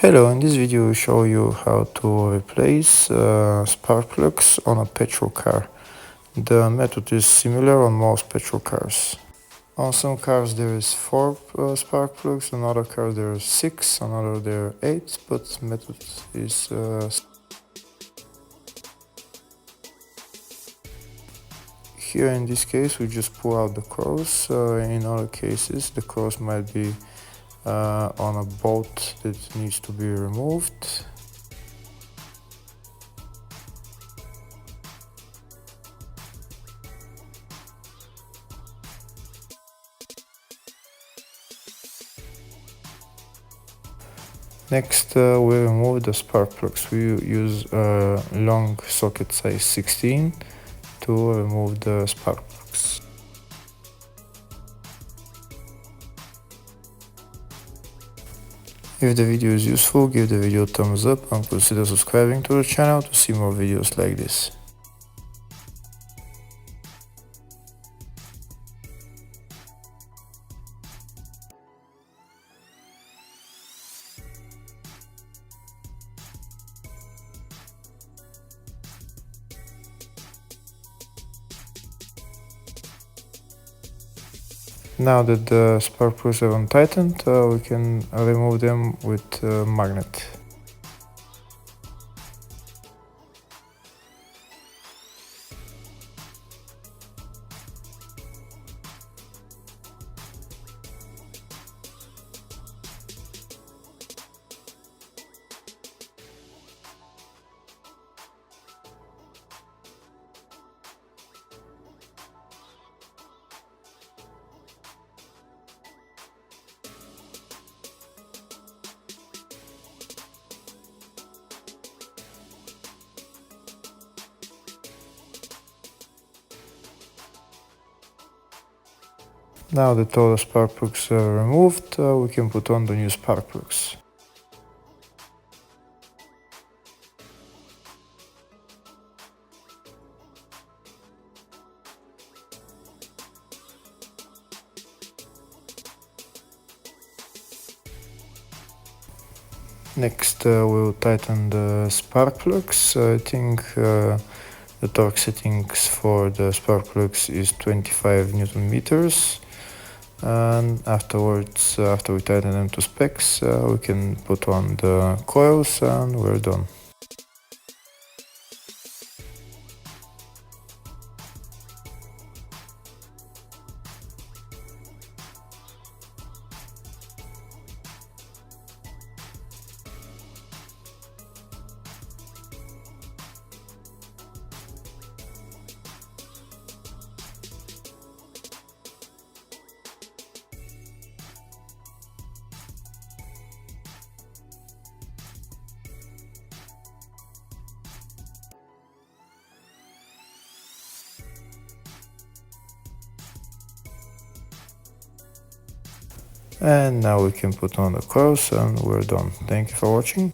Hello, in this video we show you how to replace spark plugs on a petrol car. The method is similar on most petrol cars. On some cars there is 4 spark plugs, on other cars there are 6, on other there are 8, but method is here in this case we just pull out the coils. In other cases the coils might be on a bolt that needs to be removed. Next we remove the spark plugs. We use a long socket size 16 to remove the spark plugs. If the video is useful, give the video a thumbs up and consider subscribing to the channel to see more videos like this. Now that the spark plugs are untightened, we can remove them with a magnet. Now that all the spark plugs are removed, we can put on the new spark plugs. Next we'll tighten the spark plugs. I think the torque settings for the spark plugs is 25 Newton meters. And afterwards, after we tighten them to specs, we can put on the coils and we're done. And now we can put on the coils and we're done. Thank you for watching.